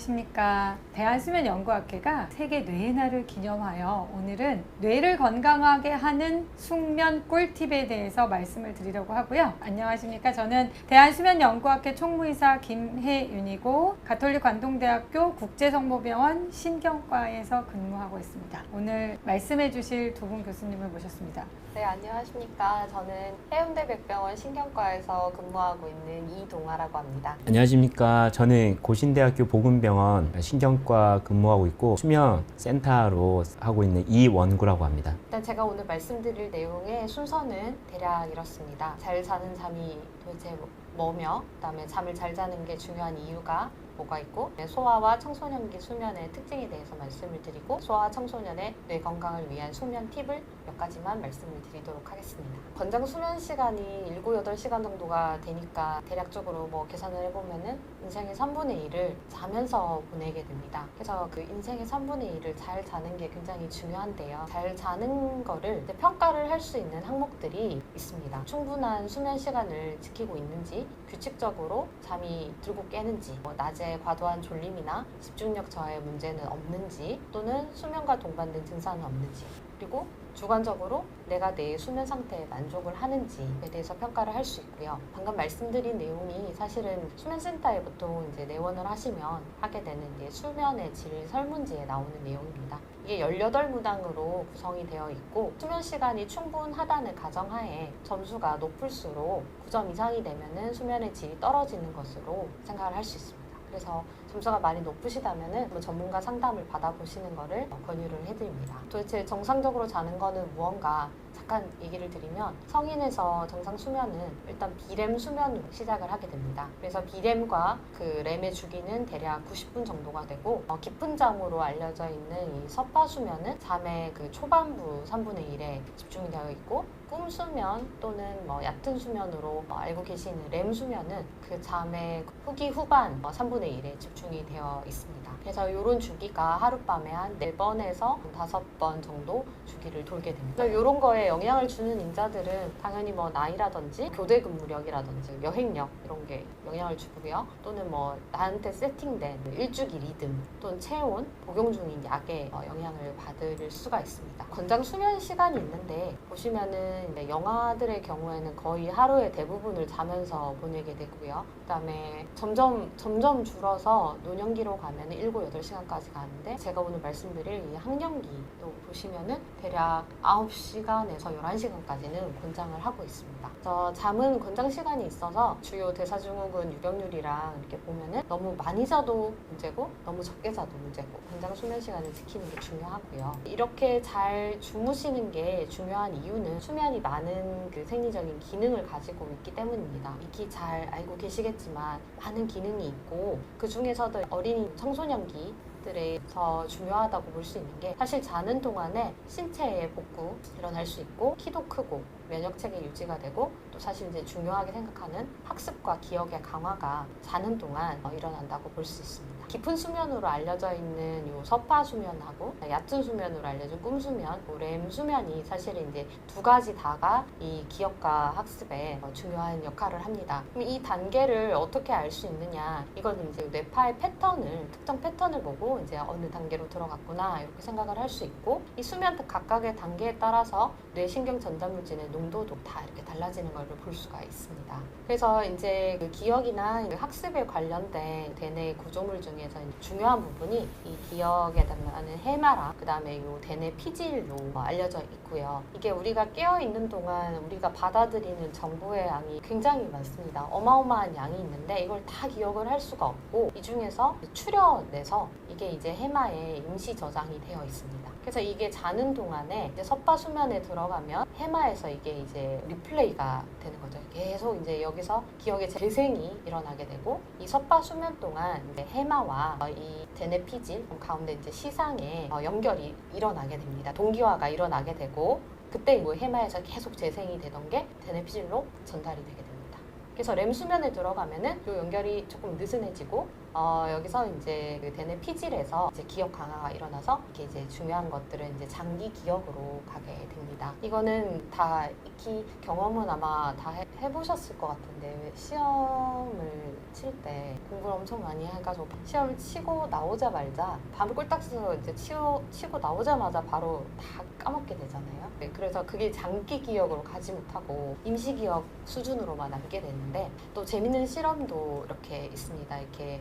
안녕하십니까. 대한수면연구학회가 세계 뇌의 날을 기념하여 오늘은 뇌를 건강하게 하는 숙면 꿀팁에 대해서 말씀을 드리려고 하고요. 안녕하십니까. 저는 대한수면연구학회 총무이사 김혜윤이고 가톨릭 관동대학교 국제성모병원 신경과에서 근무하고 있습니다. 오늘 말씀해 주실 두 분 교수님을 모셨습니다. 네, 안녕하십니까. 저는 해운대 백병원 신경과에서 근무하고 있는 이동아라고 합니다. 안녕하십니까. 저는 고신대학교 보건병원 신경과 근무하고 있고 수면센터로 하고 있는 이원구라고 합니다. 일단 제가 오늘 말씀드릴 내용의 순서는 대략 이렇습니다. 잘 자는 잠이 도대체 뭐며, 그다음에 잠을 잘 자는 게 중요한 이유가 뭐가 있고, 소아와 청소년기 수면의 특징에 대해서 말씀을 드리고, 소아와 청소년의 뇌 건강을 위한 수면 팁을 몇 가지만 말씀을 드리도록 하겠습니다. 권장 수면 시간이 7, 8시간 정도가 되니까 대략적으로 계산을 해보면은 인생의 3분의 1을 자면서 보내게 됩니다. 그래서 그 인생의 3분의 1을 잘 자는 게 굉장히 중요한데요. 잘 자는 거를 평가를 할 수 있는 항목들이 있습니다. 충분한 수면 시간을 지키고 있는지, 규칙적으로 잠이 들고 깨는지, 낮에 과도한 졸림이나 집중력 저하의 문제는 없는지, 또는 수면과 동반된 증상은 없는지, 그리고 주관적으로 내가 내 수면 상태에 만족을 하는지에 대해서 평가를 할 수 있고요. 방금 말씀드린 내용이 사실은 수면센터에 보통 이제 내원을 하시면 하게 되는 수면의 질 설문지에 나오는 내용입니다. 이게 18문항으로 구성이 되어 있고, 수면 시간이 충분하다는 가정하에 점수가 높을수록 9점 이상이 되면은 수면의 질이 떨어지는 것으로 생각을 할 수 있습니다. 그래서 점수가 많이 높으시다면은 전문가 상담을 받아보시는 것을 권유를 해드립니다. 도대체 정상적으로 자는 거는 무언가 잠깐 얘기를 드리면, 성인에서 정상 수면은 일단 비렘 수면으로 시작을 하게 됩니다. 그래서 비렘과 그 렘의 주기는 대략 90분 정도가 되고, 깊은 잠으로 알려져 있는 이 서파 수면은 잠의 그 초반부 3분의 1에 집중이 되어 있고, 꿈 수면 또는 얕은 수면으로 알고 계시는 렘 수면은 그 잠의 후기 후반 3분의 1에 집중이 되어 있습니다. 그래서 이런 주기가 하룻밤에 한 4번에서 5번 정도 주기를 돌게 됩니다. 이런 거에 영향을 주는 인자들은 당연히 나이라든지 교대 근무력이라든지 여행력 이런 게 영향을 주고요. 또는 나한테 세팅된 일주기 리듬 또는 체온, 복용 중인 약에 영향을 받을 수가 있습니다. 권장 수면 시간이 있는데 보시면은 영아들의 경우에는 거의 하루의 대부분을 자면서 보내게 되고요. 그다음에 점점 줄어서 노년기로 가면 7, 8시간까지 가는데, 제가 오늘 말씀드릴 이 학령기도 보시면은 대략 9시간에서 11시간까지는 권장을 하고 있습니다. 그래서 잠은 권장 시간이 있어서 주요 대사증후군 유병률이랑 이렇게 보면은 너무 많이 자도 문제고 너무 적게 자도 문제고, 권장 수면 시간을 지키는 게 중요하고요. 이렇게 잘 주무시는 게 중요한 이유는 수면이 많은 그 생리적인 기능을 가지고 있기 때문입니다. 익히 잘 알고 계시겠지만 많은 기능이 있고, 그 중에서도 어린이 청소년기 들에서 중요하다고 볼 수 있는 게, 사실 자는 동안에 신체의 복구 일어날 수 있고, 키도 크고 면역체계 유지가 되고, 또 사실 이제 중요하게 생각하는 학습과 기억의 강화가 자는 동안 일어난다고 볼 수 있습니다. 깊은 수면으로 알려져 있는 요 서파 수면하고 얕은 수면으로 알려진 꿈 수면, 렘 수면이 사실은 이제 두 가지 다가 이 기억과 학습에 중요한 역할을 합니다. 그럼 이 단계를 어떻게 알 수 있느냐? 이거는 이제 뇌파의 특정 패턴을 보고 이제 어느 단계로 들어갔구나 이렇게 생각을 할 수 있고, 이 수면 각각의 단계에 따라서 뇌신경 전자물질의 농도도 다 이렇게 달라지는 걸 볼 수가 있습니다. 그래서 이제 그 기억이나 학습에 관련된 대뇌 구조물 중에서 중요한 부분이 이 기억에 해당하는 해마랑 그다음에 이 대뇌 피질로 알려져 있고요. 이게 우리가 깨어 있는 동안 우리가 받아들이는 정보의 양이 굉장히 많습니다. 어마어마한 양이 있는데 이걸 다 기억을 할 수가 없고, 이 중에서 추려내서 이게 이제 해마에 임시 저장이 되어 있습니다. 그래서 이게 자는 동안에 이제 섭파 수면에 들어가면 해마에서 이게 이제 리플레이가 되는 거죠. 계속 이제 여기서 기억의 재생이 일어나게 되고, 이 섭파 수면 동안 이제 해마와 이 대뇌 피질 가운데 이제 시상에 연결이 일어나게 됩니다. 동기화가 일어나게 되고, 그때 해마에서 계속 재생이 되던 게 대뇌 피질로 전달이 되게 됩니다. 그래서 렘 수면에 들어가면은 이 연결이 조금 느슨해지고, 여기서 이제 그 대뇌 피질에서 이제 기억 강화가 일어나서 이렇게 이제 중요한 것들은 이제 장기 기억으로 가게 됩니다. 이거는 다 익히 경험은 아마 다 해보셨을 것 같은데 왜 시험을 칠 때 공부를 엄청 많이 해가지고 시험을 치고 나오자마자 밤을 꿀딱 새서 이제 치고 나오자마자 바로 다 까먹게 되잖아요. 네, 그래서 그게 장기 기억으로 가지 못하고 임시 기억 수준으로만 남게 되는데 또 재밌는 실험도 이렇게 있습니다. 이렇게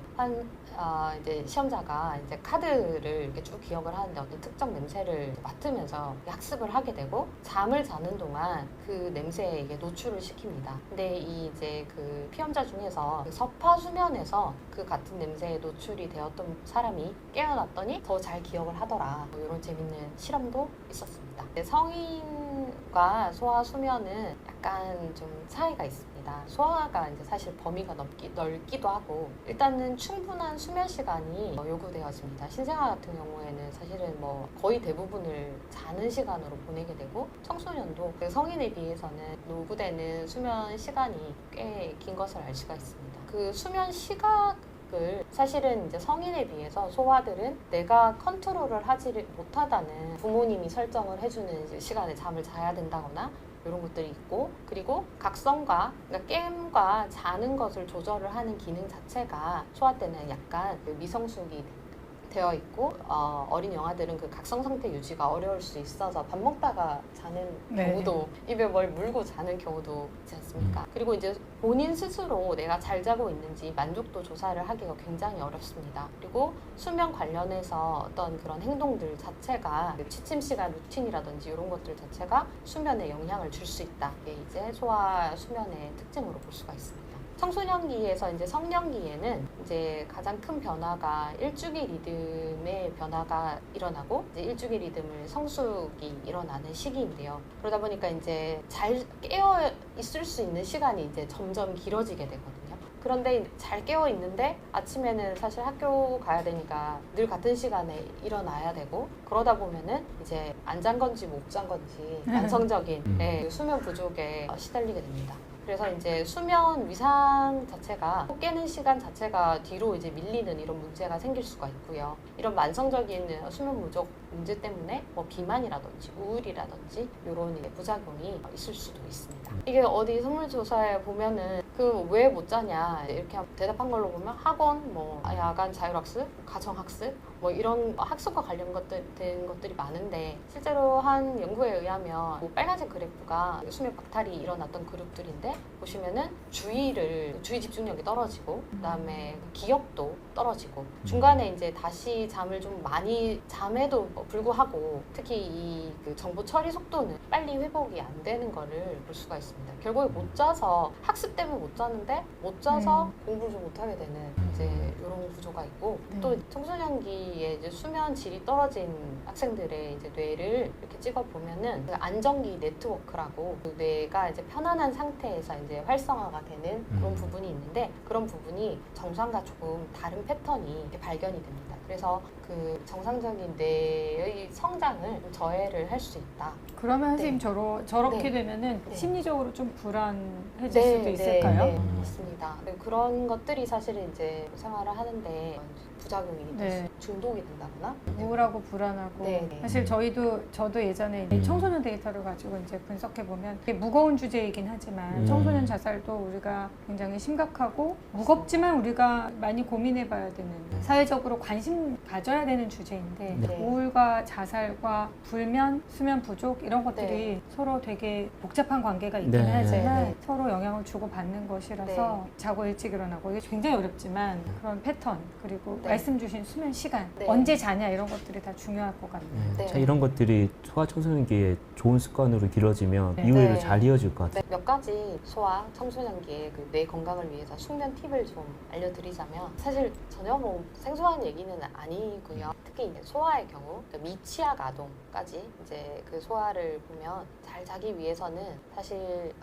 이제 시험자가 이제 카드를 이렇게 쭉 기억을 하는데 어떤 특정 냄새를 맡으면서 학습을 하게 되고 잠을 자는 동안 그 냄새에 이게 노출을 시킵니다. 근데 이제 그 피험자 중에서 그 서파 수면에서 그 같은 냄새에 노출이 되었던 사람이 깨어났더니 더 잘 기억을 하더라. 뭐 이런 재밌는 실험도 있었습니다. 성인과 소아 수면은 약간 좀 차이가 있습니다. 소아가 이제 사실 범위가 넓기도 하고 일단은 충분한 수면 시간이 요구되어집니다. 신생아 같은 경우에는 사실은 뭐 거의 대부분을 자는 시간으로 보내게 되고 청소년도 그 성인에 비해서는 요구되는 수면 시간이 꽤 긴 것을 알 수가 있습니다. 그 수면 시각을 사실은 이제 성인에 비해서 소아들은 내가 컨트롤을 하지 못하다는 부모님이 설정을 해주는 이제 시간에 잠을 자야 된다거나 이런 것들이 있고 그리고 각성과 그러니까 게임과 자는 것을 조절을 하는 기능 자체가 소아 때는 약간 그 미성숙이 되어 있고 어린 영아들은 그 각성 상태 유지가 어려울 수 있어서 밥 먹다가 자는 경우도 입에 뭘 물고 자는 경우도 있지 않습니까? 그리고 이제 본인 스스로 내가 잘 자고 있는지 만족도 조사를 하기가 굉장히 어렵습니다. 그리고 수면 관련해서 어떤 그런 행동들 자체가 취침 시간 루틴이라든지 이런 것들 자체가 수면에 영향을 줄 수 있다. 이게 이제 소아 수면의 특징으로 볼 수가 있습니다. 청소년기에서 이제 성년기에는 이제 가장 큰 변화가 일주기 리듬의 변화가 일어나고 이제 일주기 리듬을 성숙이 일어나는 시기인데요. 그러다 보니까 이제 잘 깨어 있을 수 있는 시간이 이제 점점 길어지게 되거든요. 그런데 잘 깨어 있는데 아침에는 사실 학교 가야 되니까 늘 같은 시간에 일어나야 되고 그러다 보면은 이제 안 잔 건지 못 잔 건지 만성적인 수면 부족에 시달리게 됩니다. 그래서 이제 수면 위상 자체가 깨는 시간 자체가 뒤로 이제 밀리는 이런 문제가 생길 수가 있고요. 이런 만성적인 수면 부족 문제 때문에 뭐 비만이라든지 우울이라든지 이런 부작용이 있을 수도 있습니다. 이게 어디 설문조사에 보면은 그 왜 못 자냐 이렇게 대답한 걸로 보면 학원, 뭐 야간 자율학습, 가정학습 뭐 이런 학습과 관련 된 것들이 많은데 실제로 한 연구에 의하면 뭐 빨간색 그래프가 수면 박탈이 일어났던 그룹들인데 보시면은 주의 집중력이 떨어지고 그다음에 기억도 떨어지고 중간에 이제 다시 잠을 좀 많이 잠에도 불구하고 특히 그 정보 처리 속도는 빨리 회복이 안 되는 거를 볼 수가 있습니다. 결국에 못 자서 학습 때문에 못 자는데 못 자서 공부를 좀 못하게 되는 이제 이런 구조가 있고 또 청소년기에 이제 수면 질이 떨어진 학생들의 이제 뇌를 이렇게 찍어 보면은 그 안정기 네트워크라고 그 뇌가 이제 편안한 상태에서 이제 활성화가 되는 그런 부분이 있는데 그런 부분이 정상과 조금 다른 패턴이 이렇게 발견이 됩니다. 그래서 그 정상적인 뇌의 성장을 저해를 할 수 있다. 그러면 선생님 저렇게 되면은 심리적으로 좀 불안해질 수도 있을까요? 네, 맞습니다. 그런 것들이 사실은 이제 생활을 하는데 부작용이 될 수, 중독이 된다거나 우울하고 불안하고 사실 저도 예전에 청소년 데이터를 가지고 이제 분석해 보면 무거운 주제이긴 하지만 청소년 자살도 우리가 굉장히 심각하고 무겁지만 우리가 많이 고민해 봐야 되는 사회적으로 관심 가져야 되는 주제인데 우울과 자살과 불면, 수면 부족 이런 것들이 서로 되게 복잡한 관계가 있긴 하지만 서로 영향을 주고받는 것이라서 자고 일찍 일어나고 이게 굉장히 어렵지만 그런 패턴 그리고 말씀 주신 수면 시간 언제 자냐 이런 것들이 다 중요할 것 같네요. 자, 이런 것들이 소아 청소년기에 좋은 습관으로 길어지면 이후에도 잘 이어질 것 같아요. 몇 가지 소아 청소년기의 그 뇌 건강을 위해서 숙면 팁을 좀 알려드리자면 사실 전혀 뭐 생소한 얘기는 아니고요. 특히 이제 소아의 경우 미취학 아동까지 이제 그 소아를 보면 잘 자기 위해서는 사실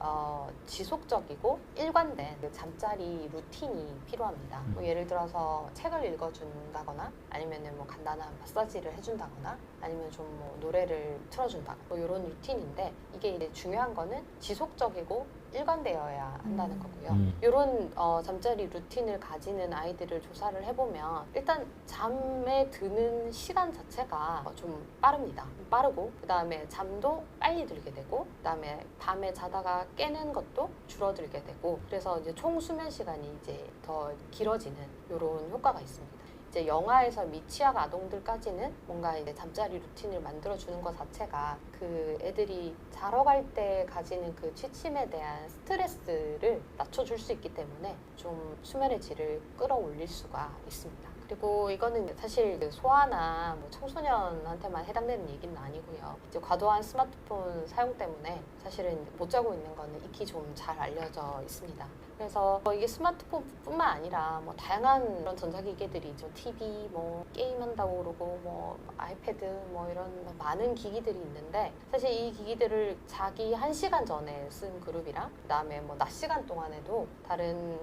지속적이고 일관된 그 잠자리 루틴이 필요합니다. 뭐 예를 들어서 책을 읽어준다거나 아니면은 뭐 간단한 마사지를 해준다거나 아니면 좀 뭐 노래를 틀어준다거나 뭐 이런 루틴인데 이게 이제 중요한 거는 지속적이고 일관되어야 한다는 거고요. 음. 이런 잠자리 루틴을 가지는 아이들을 조사를 해보면 일단 잠에 드는 시간 자체가 좀 빠릅니다. 빠르고 그 다음에 잠도 빨리 들게 되고 그 다음에 밤에 자다가 깨는 것도 줄어들게 되고 그래서 이제 총 수면 시간이 이제 더 길어지는 이런 효과가 있습니다. 이제 영아에서 미취학 아동들까지는 뭔가 이제 잠자리 루틴을 만들어주는 것 자체가 그 애들이 자러 갈 때 가지는 그 취침에 대한 스트레스를 낮춰줄 수 있기 때문에 좀 수면의 질을 끌어올릴 수가 있습니다. 그리고 이거는 사실 소아나 뭐 청소년한테만 해당되는 얘기는 아니고요. 이제 과도한 스마트폰 사용 때문에 사실은 못 자고 있는 거는 익히 좀 잘 알려져 있습니다. 그래서 이게 스마트폰뿐만 아니라 뭐 다양한 그런 전자기기들이 있죠. TV, 뭐 게임한다고 그러고 뭐 아이패드 뭐 이런 많은 기기들이 있는데 사실 이 기기들을 자기 1시간 전에 쓴 그룹이랑 그다음에 뭐 낮 시간 동안에도 다른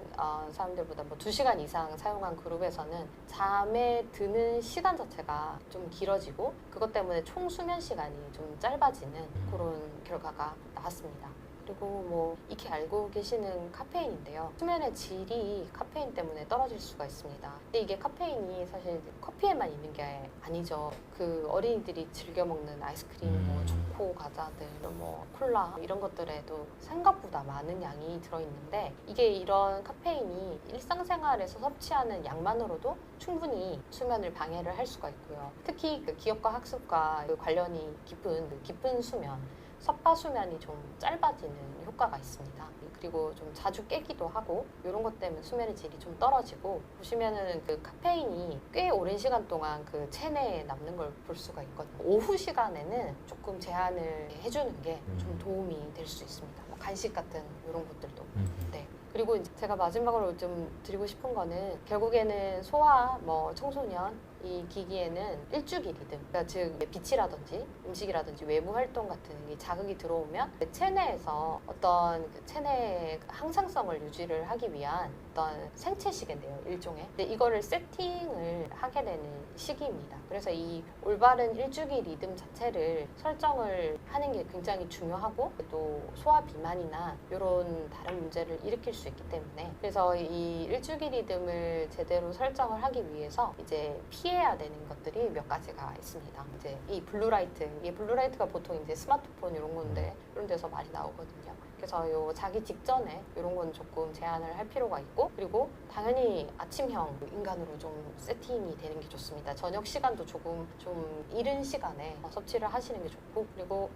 사람들보다 뭐 2시간 이상 사용한 그룹에서는 잠에 드는 시간 자체가 좀 길어지고 그것 때문에 총 수면 시간이 좀 짧아지는 그런 결과가 나왔습니다. 그리고 뭐 익히 알고 계시는 카페인인데요. 수면의 질이 카페인 때문에 떨어질 수가 있습니다. 근데 이게 카페인이 사실 커피에만 있는 게 아니죠. 그 어린이들이 즐겨 먹는 아이스크림, 뭐 초코 과자들, 뭐 콜라 이런 것들에도 생각보다 많은 양이 들어있는데 이게 이런 카페인이 일상생활에서 섭취하는 양만으로도 충분히 수면을 방해를 할 수가 있고요. 특히 그 기억과 학습과 그 관련이 깊은 수면 섭파 수면이 좀 짧아지는 효과가 있습니다. 그리고 좀 자주 깨기도 하고 이런 것 때문에 수면의 질이 좀 떨어지고 보시면은 그 카페인이 꽤 오랜 시간 동안 그 체내에 남는 걸 볼 수가 있거든요. 오후 시간에는 조금 제한을 해주는 게 좀 도움이 될 수 있습니다. 뭐 간식 같은 이런 것들도. 네. 그리고 이제 제가 마지막으로 좀 드리고 싶은 거는 결국에는 소아, 뭐 청소년 이 기기에는 일주기 리듬, 그러니까 즉 빛이라든지 음식이라든지 외부 활동 같은 이 자극이 들어오면 체내에서 어떤 그 체내의 항상성을 유지를 하기 위한 어떤 생체 시계인데요, 일종의. 근데 이거를 세팅을 하게 되는 시기입니다. 그래서 이 올바른 일주기 리듬 자체를 설정을 하는 게 굉장히 중요하고 또 소아 비만이나 이런 다른 문제를 일으킬 수 있기 때문에 그래서 이 일주기 리듬을 제대로 설정을 하기 위해서 이제 피해야 되는 것들이 몇 가지가 있습니다. 이제 이 블루라이트가 보통 이제 스마트폰 이런 건데 이런 데서 많이 나오거든요. 그래서 요 자기 직전에 이런 건 조금 제한을 할 필요가 있고 그리고 당연히 아침형 인간으로 좀 세팅이 되는 게 좋습니다. 저녁 시간도 조금 좀 이른 시간에 섭취를 하시는 게 좋고 그리고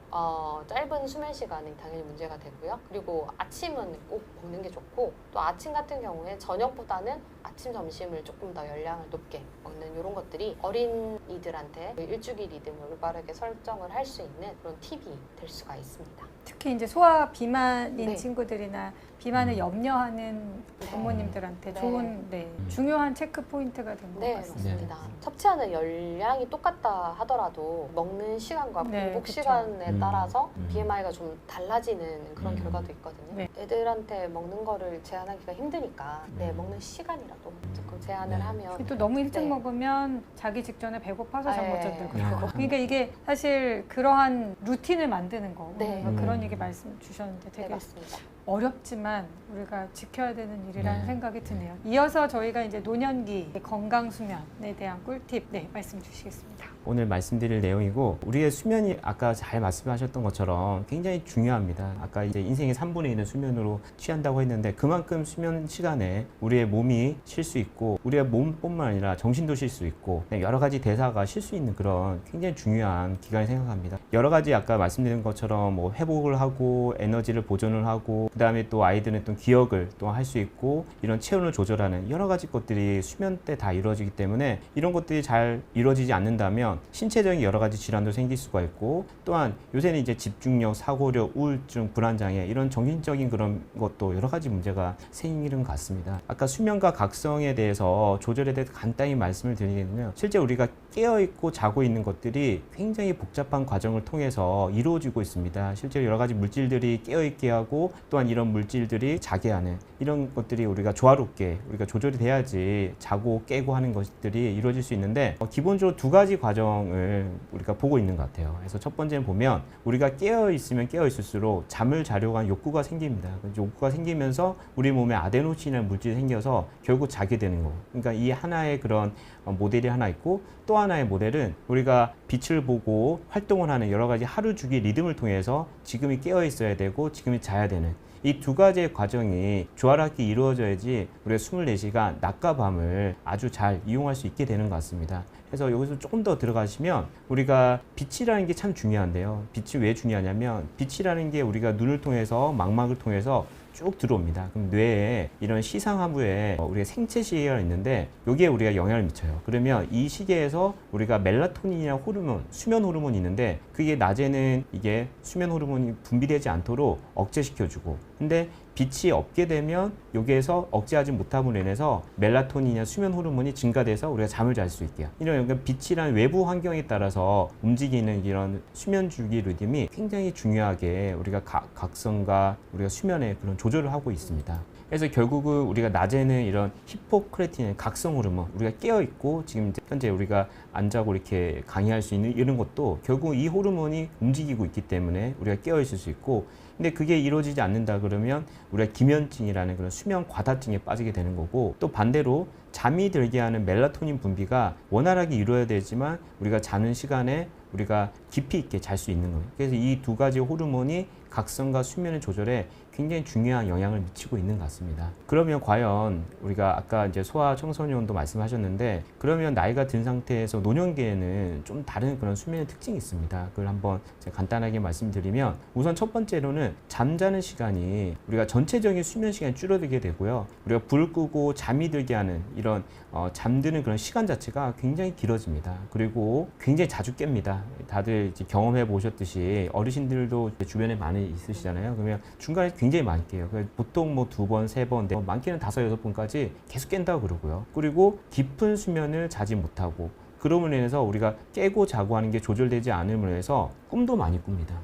짧은 수면 시간이 당연히 문제가 되고요. 그리고 아침은 꼭 먹는 게 좋고 또 아침 같은 경우에 저녁보다는 아침, 점심을 조금 더 열량을 높게 먹는 이런 것들이 어린이들한테 일주기 리듬을 올바르게 설정을 할 수 있는 그런 팁이 될 수가 있습니다. 특히 이제 소아 비만인 네. 친구들이나 비만을 염려하는 부모님들한테 네. 좋은 중요한 체크 포인트가 된 것 네, 같습니다. 맞습니다. 섭취하는 열량이 똑같다 하더라도 먹는 시간과 네, 공복 그쵸. 시간에 따라서 음. BMI가 좀 달라지는 그런 결과도 있거든요. 네. 애들한테 먹는 거를 제한하기가 힘드니까 먹는 시간이라도 조금 제한을 네. 하면 또 너무 일찍 네. 먹으면 자기 직전에 배고파서 잠 못 네. 잔다고 네. 그러고 그러니까 이게 사실 그러한 루틴을 만드는 거 네. 그런 얘기 말씀 주셨는데 네, 되게 맞습니다. 어렵지만 우리가 지켜야 되는 일이라는 네. 생각이 드네요. 이어서 저희가 이제 노년기 건강 수면에 대한 꿀팁 말씀 주시겠습니다. 오늘 말씀드릴 내용이고 우리의 수면이 아까 잘 말씀하셨던 것처럼 굉장히 중요합니다. 아까 이제 인생의 3분의 1은 수면으로 취한다고 했는데 그만큼 수면 시간에 우리의 몸이 쉴 수 있고 우리의 몸뿐만 아니라 정신도 쉴 수 있고 여러 가지 대사가 쉴 수 있는 그런 굉장히 중요한 기간이 생각합니다. 여러 가지 아까 말씀드린 것처럼 뭐 회복을 하고 에너지를 보존을 하고 그 다음에 또 아이들은 또 기억을 또 할 수 있고 이런 체온을 조절하는 여러 가지 것들이 수면 때 다 이루어지기 때문에 이런 것들이 잘 이루어지지 않는다면 신체적인 여러 가지 질환도 생길 수가 있고 또한 요새는 이제 집중력, 사고력, 우울증, 불안장애 이런 정신적인 그런 것도 여러 가지 문제가 생기는 것 같습니다. 아까 수면과 각성에 대해서 조절에 대해서 간단히 말씀을 드리겠는데요. 실제 우리가 깨어있고 자고 있는 것들이 굉장히 복잡한 과정을 통해서 이루어지고 있습니다. 실제로 여러 가지 물질들이 깨어있게 하고 또한 이런 물질들이 자게 하는 이런 것들이 우리가 조화롭게 우리가 조절이 돼야지 자고 깨고 하는 것들이 이루어질 수 있는데 기본적으로 두 가지 과정 과정을 우리가 보고 있는 것 같아요. 그래서 첫 번째는 보면 우리가 깨어 있으면 깨어 있을수록 잠을 자려고 하는 욕구가 생깁니다. 욕구가 생기면서 우리 몸에 아데노신이라는 물질이 생겨서 결국 자게 되는 거고. 그러니까 이 하나의 그런 모델이 하나 있고, 또 하나의 모델은 우리가 빛을 보고 활동을 하는 여러 가지 하루 주기 리듬을 통해서 지금이 깨어 있어야 되고 지금이 자야 되는 이 두 가지의 과정이 조화롭게 이루어져야지 우리가 24시간 낮과 밤을 아주 잘 이용할 수 있게 되는 것 같습니다. 그래서 여기서 조금 더 들어가시면 우리가 빛이라는 게 참 중요한데요. 빛이 왜 중요하냐면 빛이라는 게 우리가 눈을 통해서 망막을 통해서 쭉 들어옵니다. 그럼 뇌에 이런 시상하부에 우리가 생체 시계가 있는데 여기에 우리가 영향을 미쳐요. 그러면 이 시계에서 우리가 멜라토닌이라는 호르몬, 수면 호르몬이 있는데 그게 낮에는 이게 수면 호르몬이 분비되지 않도록 억제시켜주고, 근데 빛이 없게 되면 여기에서 억제하지 못함으로 인해서 멜라토닌이나 수면 호르몬이 증가돼서 우리가 잠을 잘 수 있게요. 이런 빛이라는 외부 환경에 따라서 움직이는 이런 수면 주기 리듬이 굉장히 중요하게 우리가 각성과 우리가 수면의 그런 조절을 하고 있습니다. 그래서 결국은 우리가 낮에는 이런 히포크레틴, 각성 호르몬, 우리가 깨어 있고 지금 현재 우리가 안 자고 이렇게 강의할 수 있는 이런 것도 결국 이 호르몬이 움직이고 있기 때문에 우리가 깨어 있을 수 있고, 근데 그게 이루어지지 않는다 그러면 우리가 기면증이라는 그런 수면 과다증에 빠지게 되는 거고, 또 반대로 잠이 들게 하는 멜라토닌 분비가 원활하게 이루어야 되지만 우리가 자는 시간에 우리가 깊이 있게 잘 수 있는 거예요. 그래서 이 두 가지 호르몬이 각성과 수면의 조절에 굉장히 중요한 영향을 미치고 있는 것 같습니다. 그러면 과연 우리가 아까 이제 소아 청소년도 말씀하셨는데, 그러면 나이가 든 상태에서 노년기에는 좀 다른 그런 수면의 특징이 있습니다. 그걸 한번 제가 간단하게 말씀드리면, 우선 첫 번째로는 잠자는 시간이 우리가 전체적인 수면 시간이 줄어들게 되고요. 우리가 불을 끄고 잠이 들게 하는 이런 잠드는 그런 시간 자체가 굉장히 길어집니다. 그리고 굉장히 자주 깹니다. 다들 이제 경험해 보셨듯이 어르신들도 주변에 많이 있으시잖아요. 그러면 중간에 굉장히 많이 깨요. 보통 뭐 2번, 3번, 많게는 5, 6번까지 계속 깬다고 그러고요. 그리고 깊은 수면을 자지 못하고, 그럼으로 인해서 우리가 깨고 자고 하는 게 조절되지 않음으로 해서 꿈도 많이 꿉니다.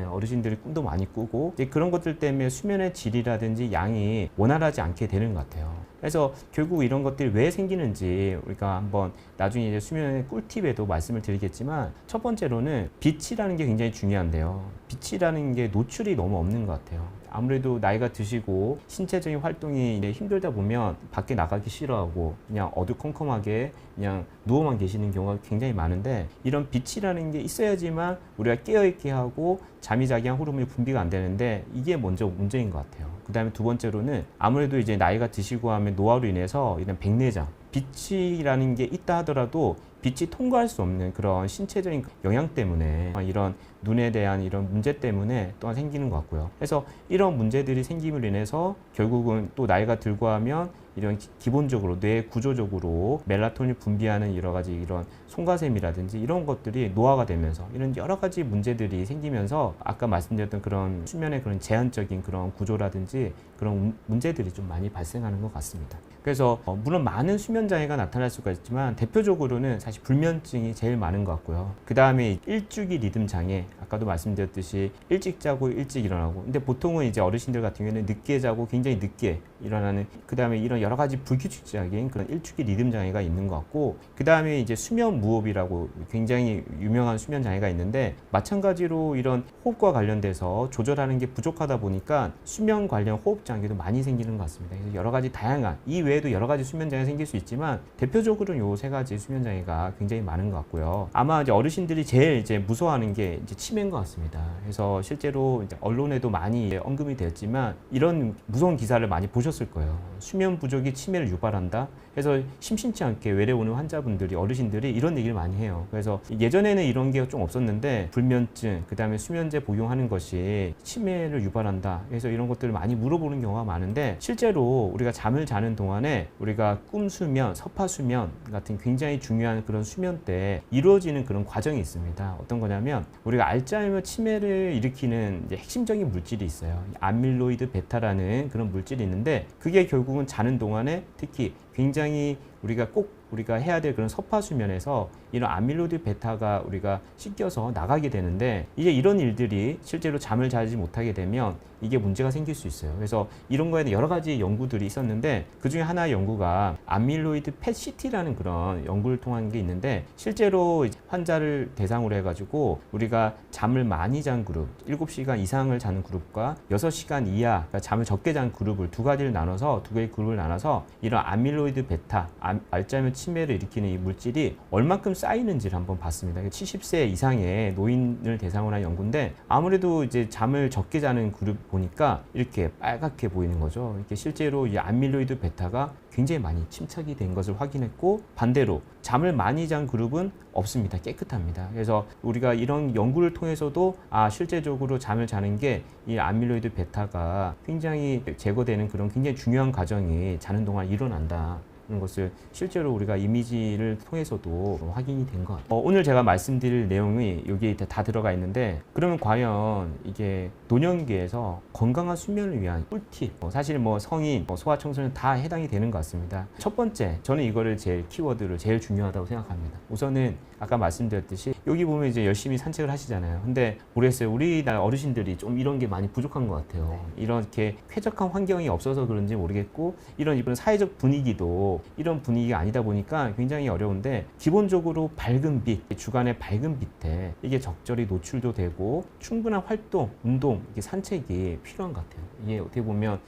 어르신들이 꿈도 많이 꾸고, 이제 그런 것들 때문에 수면의 질이라든지 양이 원활하지 않게 되는 것 같아요. 그래서 결국 이런 것들이 왜 생기는지 우리가 한번 나중에 이제 수면의 꿀팁에도 말씀을 드리겠지만, 첫 번째로는 빛이라는 게 굉장히 중요한데요. 빛이라는 게 노출이 너무 없는 것 같아요. 아무래도 나이가 드시고 신체적인 활동이 이제 힘들다 보면 밖에 나가기 싫어하고 그냥 어두컴컴하게 그냥 누워만 계시는 경우가 굉장히 많은데, 이런 빛이라는 게 있어야지만 우리가 깨어있게 하고 잠이 자기 한 호르몬이 분비가 안 되는데, 이게 먼저 문제인 것 같아요. 그 다음에 두 번째로는 아무래도 이제 나이가 드시고 하면 노화로 인해서 이런 백내장, 빛이라는 게 있다 하더라도 빛이 통과할 수 없는 그런 신체적인 영향 때문에 이런 눈에 대한 이런 문제 때문에 또한 생기는 것 같고요. 그래서 이런 문제들이 생김으로 인해서 결국은 또 나이가 들고 하면 이런 기본적으로 뇌 구조적으로 멜라토닌을 분비하는 여러 가지 이런 송가샘이라든지 이런 것들이 노화가 되면서 이런 여러 가지 문제들이 생기면서 아까 말씀드렸던 그런 수면의 그런 제한적인 그런 구조라든지 그런 문제들이 좀 많이 발생하는 것 같습니다. 그래서 물론 많은 수면 장애가 나타날 수가 있지만 대표적으로는 사실 불면증이 제일 많은 것 같고요. 그 다음에 일주기 리듬 장애, 아까도 말씀드렸듯이 일찍 자고 일찍 일어나고, 근데 보통은 이제 어르신들 같은 경우에는 늦게 자고 굉장히 늦게 일어나는, 그 다음에 이런 여러 가지 불규칙적인 그런 일주기 리듬 장애가 있는 것 같고, 그 다음에 이제 수면 무호흡이라고 굉장히 유명한 수면 장애가 있는데, 마찬가지로 이런 호흡과 관련돼서 조절하는 게 부족하다 보니까 수면 관련 호흡 장애도 많이 생기는 것 같습니다. 그래서 여러 가지 다양한, 이 외에도 여러 가지 수면 장애 생길 수 있지만 대표적으로는 요 세 가지 수면 장애가 굉장히 많은 것 같고요. 아마 이제 어르신들이 제일 이제 무서워하는 게 이제 치매인 것 같습니다. 그래서 실제로 이제 언론에도 많이 언급이 되었지만 이런 무서운 기사를 많이 보셨을 거예요. 수면 부족이 치매를 유발한다. 그래서 심심치 않게 외래오는 환자분들이, 어르신들이 이런 얘기를 많이 해요. 그래서 예전에는 이런 게 좀 없었는데 불면증, 그 다음에 수면제 복용하는 것이 치매를 유발한다. 그래서 이런 것들을 많이 물어보는 경우가 많은데, 실제로 우리가 잠을 자는 동안에 우리가 꿈 수면, 서파 수면 같은 굉장히 중요한 그런 수면 때 이루어지는 그런 과정이 있습니다. 어떤 거냐면 우리가 알츠하이머 치매를 일으키는 이제 핵심적인 물질이 있어요. 아밀로이드 베타라는 그런 물질이 있는데, 그게 결국은 자는 동안에 특히 굉장히 우리가 꼭 우리가 해야 될 그런 서파 수면에서 이런 아밀로이드 베타가 우리가 씻겨서 나가게 되는데 이제 이런 일들이 실제로 잠을 자지 못하게 되면 이게 문제가 생길 수 있어요. 그래서 이런 거에 여러 가지 연구들이 있었는데 그 중에 하나의 연구가 아밀로이드 펫CT라는 그런 연구를 통한 게 있는데 실제로 환자를 대상으로 해가지고 우리가 잠을 많이 잔 그룹, 7시간 이상을 자는 그룹과 6시간 이하, 그러니까 잠을 적게 잔 그룹을 두 개의 그룹을 나눠서 이런 아밀로이드 베타, 알츠하이머 치매를 일으키는 이 물질이 얼만큼 쌓이는지를 한번 봤습니다. 70세 이상의 노인을 대상으로 한 연구인데 아무래도 이제 잠을 적게 자는 그룹 보니까 이렇게 빨갛게 보이는 거죠. 이렇게 실제로 이 아밀로이드 베타가 굉장히 많이 침착이 된 것을 확인했고 반대로 잠을 많이 잔 그룹은 없습니다. 깨끗합니다. 그래서 우리가 이런 연구를 통해서도 실제적으로 잠을 자는 게 이 아밀로이드 베타가 굉장히 제거되는 그런 굉장히 중요한 과정이 자는 동안 일어난다. 것을 실제로 우리가 이미지를 통해서도 확인이 된 것 같아요. 오늘 제가 말씀드릴 내용이 여기에 다 들어가 있는데 그러면 과연 이게 노년기에서 건강한 수면을 위한 꿀팁 사실 성인, 소아청소년 다 해당이 되는 것 같습니다. 첫 번째, 저는 이거를 제일 키워드를 제일 중요하다고 생각합니다. 우선은 아까 말씀드렸듯이 여기 보면 이제 열심히 산책을 하시잖아요. 근데 모르겠어요. 우리나라 어르신들이 좀 이런 게 많이 부족한 것 같아요. 이렇게 쾌적한 환경이 없어서 그런지 모르겠고 이런 사회적 분위기도 이런 분위기가 아니다 보니까 굉장히 어려운데 기본적으로 밝은 빛, 주간의 밝은 빛에 이게 적절히 노출도 되고 충분한 활동, 운동, 이게 산책이 필요한 것 같아요. 이게 어떻게 보면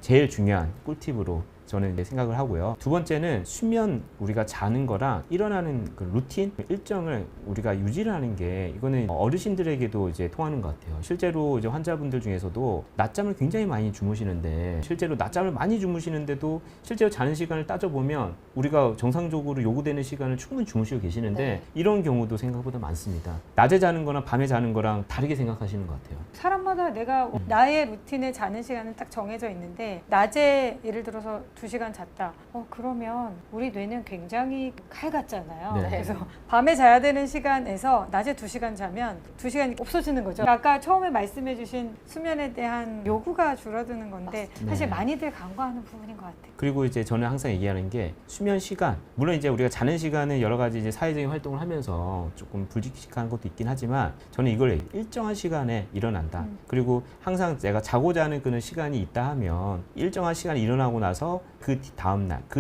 제일 중요한 꿀팁으로 저는 이제 생각을 하고요. 두 번째는 수면 우리가 자는 거랑 일어나는 그 루틴 일정을 우리가 유지를 하는 게 이거는 어르신들에게도 이제 통하는 것 같아요. 실제로 이제 환자분들 중에서도 낮잠을 굉장히 많이 주무시는데 실제로 낮잠을 많이 주무시는데도 실제로 자는 시간을 따져보면 우리가 정상적으로 요구되는 시간을 충분히 주무시고 계시는데 이런 경우도 생각보다 많습니다. 낮에 자는 거랑 밤에 자는 거랑 다르게 생각하시는 것 같아요. 사람마다 내가 나의 루틴에 자는 시간은 딱 정해져 있는데 낮에 예를 들어서 2시간 잤다. 그러면 우리 뇌는 굉장히 칼같잖아요. 네. 그래서 밤에 자야 되는 시간에서 낮에 2시간 자면 2시간이 없어지는 거죠. 아까 처음에 말씀해 주신 수면에 대한 요구가 줄어드는 건데 사실 많이들 간과하는 부분인 것 같아요. 그리고 이제 저는 항상 얘기하는 게 수면 시간, 물론 이제 우리가 자는 시간은 여러 가지 이제 사회적인 활동을 하면서 조금 불규칙한 것도 있긴 하지만 저는 이걸 일정한 시간에 일어난다. 그리고 항상 내가 자고자 하는 그런 시간이 있다 하면 일정한 시간에 일어나고 나서 그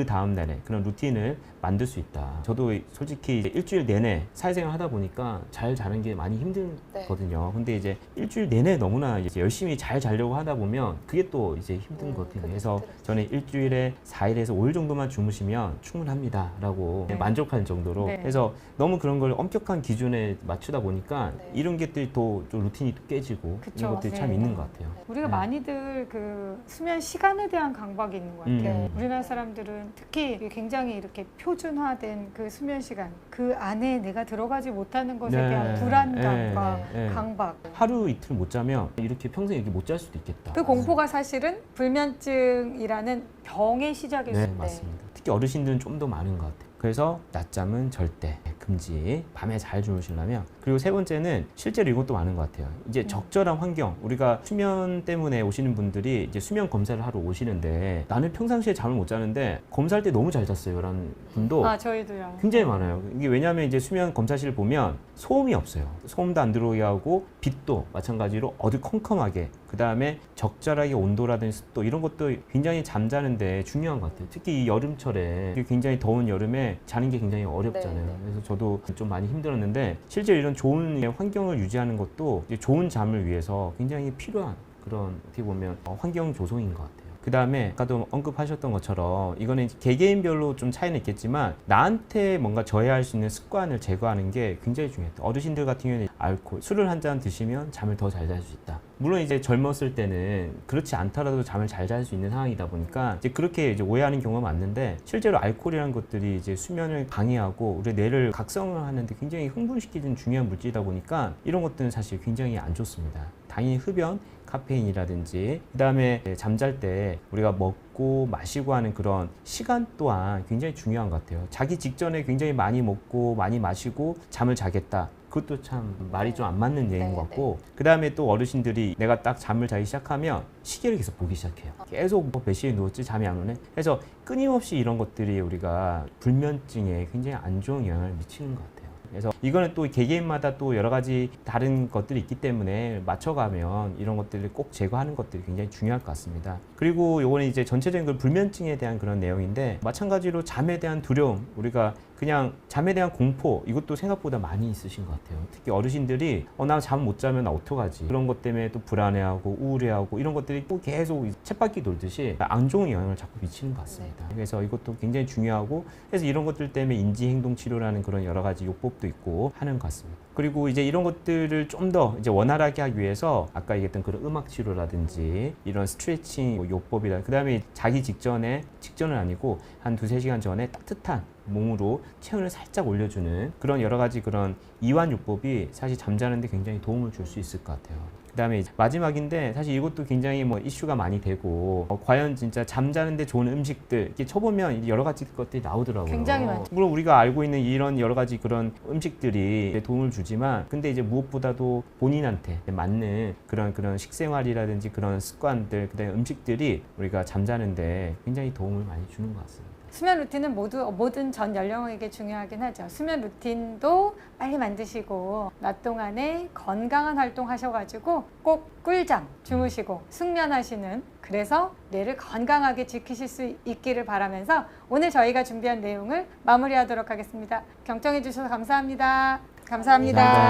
다음날에 그런 루틴을 만들 수 있다. 저도 솔직히 일주일 내내 사회생활 하다 보니까 잘 자는 게 많이 힘들거든요. 근데 이제 일주일 내내 너무나 이제 열심히 잘 자려고 하다 보면 그게 또 이제 힘든 거거든요. 그래서 저는 일주일에 4일에서 5일 정도만 주무시면 충분합니다. 라고 만족할 정도로. 그래서 너무 그런 걸 엄격한 기준에 맞추다 보니까 이런 것들이 또 좀 루틴이 또 깨지고 이런 것들이 참 있는 것 같아요. 우리가 많이들 그 수면 시간에 대한 강박이 있는 것 같아요. 우리나라 사람들은 특히 굉장히 이렇게 표준화된 그 수면 시간, 그 안에 내가 들어가지 못하는 것에 대한 불안감과 강박. 하루 이틀 못 자면 이렇게 평생 이렇게 못 잘 수도 있겠다. 그 공포가 사실은 불면증이라는 병의 시작일 수 있어요. 맞습니다. 특히 어르신들은 좀 더 많은 것 같아요. 그래서 낮잠은 절대 금지. 밤에 잘 주무시려면. 그리고 세 번째는 실제로 이것도 많은 것 같아요. 이제 적절한 환경. 우리가 수면 때문에 오시는 분들이 이제 수면 검사를 하러 오시는데 나는 평상시에 잠을 못 자는데 검사할 때 너무 잘 잤어요. 라는 분도 저희도요. 굉장히 많아요. 이게 왜냐하면 이제 수면 검사실을 보면 소음이 없어요. 소음도 안 들어오게 하고 빛도 마찬가지로 어두컴컴하게 그 다음에 적절하게 온도라든지 습도 이런 것도 굉장히 잠자는데 중요한 것 같아요. 특히 이 여름철에 굉장히 더운 여름에 자는 게 굉장히 어렵잖아요. 그래서 저도 좀 많이 힘들었는데 실제로 이런 좋은 환경을 유지하는 것도 이제 좋은 잠을 위해서 굉장히 필요한 그런 어떻게 보면 환경 조성인 것 같아요. 그 다음에 아까도 언급하셨던 것처럼 이거는 개개인별로 좀 차이는 있겠지만 나한테 뭔가 저해할 수 있는 습관을 제거하는 게 굉장히 중요해요. 어르신들 같은 경우에는 알코올, 술을 한 잔 드시면 잠을 더 잘 잘 수 있다. 물론 이제 젊었을 때는 그렇지 않더라도 잠을 잘 잘 수 있는 상황이다 보니까 이제 그렇게 이제 오해하는 경우가 많은데 실제로 알코올이라는 것들이 이제 수면을 방해하고 우리 뇌를 각성을 하는데 굉장히 흥분시키는 중요한 물질이다 보니까 이런 것들은 사실 굉장히 안 좋습니다. 당연히 흡연, 카페인이라든지 그 다음에 잠잘 때 우리가 먹고 마시고 하는 그런 시간 또한 굉장히 중요한 것 같아요. 자기 직전에 굉장히 많이 먹고 많이 마시고 잠을 자겠다. 그것도 참 말이 좀 안 맞는 얘기인 네, 것 같고 그 다음에 또 어르신들이 내가 딱 잠을 자기 시작하면 시계를 계속 보기 시작해요. 계속 뭐 몇 시에 누웠지 잠이 안 오네. 그래서 끊임없이 이런 것들이 우리가 불면증에 굉장히 안 좋은 영향을 미치는 것 같아요. 그래서 이거는 또 개개인마다 또 여러 가지 다른 것들이 있기 때문에 맞춰가면 이런 것들을 꼭 제거하는 것들이 굉장히 중요할 것 같습니다. 그리고 요거는 이제 전체적인 그 불면증에 대한 그런 내용인데 마찬가지로 잠에 대한 두려움, 우리가 그냥 잠에 대한 공포 이것도 생각보다 많이 있으신 것 같아요. 특히 어르신들이 나 잠 못 자면 나 어떡하지? 그런 것 때문에 또 불안해하고 우울해하고 이런 것들이 또 계속 쳇바퀴 돌듯이 안 좋은 영향을 자꾸 미치는 것 같습니다. 그래서 이것도 굉장히 중요하고 그래서 이런 것들 때문에 인지행동치료라는 그런 여러 가지 요법도 있고 하는 것 같습니다. 그리고 이제 이런 것들을 좀 더 이제 원활하게 하기 위해서 아까 얘기했던 그런 음악 치료라든지 이런 스트레칭 요법이라 그다음에 자기 직전은 아니고 한 2-3시간 전에 따뜻한 몸으로 체온을 살짝 올려주는 그런 여러 가지 그런 이완 요법이 사실 잠자는데 굉장히 도움을 줄 수 있을 것 같아요. 그다음에 마지막인데 사실 이것도 굉장히 뭐 이슈가 많이 되고 과연 진짜 잠자는데 좋은 음식들 이렇게 쳐보면 여러 가지 것들이 나오더라고요. 굉장히 많죠. 물론 우리가 알고 있는 이런 여러 가지 그런 음식들이 도움을 주지만 근데 이제 무엇보다도 본인한테 맞는 그런 식생활이라든지 그런 습관들 그다음에 음식들이 우리가 잠자는데 굉장히 도움을 많이 주는 것 같습니다. 수면 루틴은 모든 전 연령에게 중요하긴 하죠. 수면 루틴도 빨리 만드시고 낮 동안에 건강한 활동 하셔가지고 꼭 꿀잠 주무시고 숙면하시는 그래서 뇌를 건강하게 지키실 수 있기를 바라면서 오늘 저희가 준비한 내용을 마무리하도록 하겠습니다. 경청해 주셔서 감사합니다. 감사합니다. 감사합니다.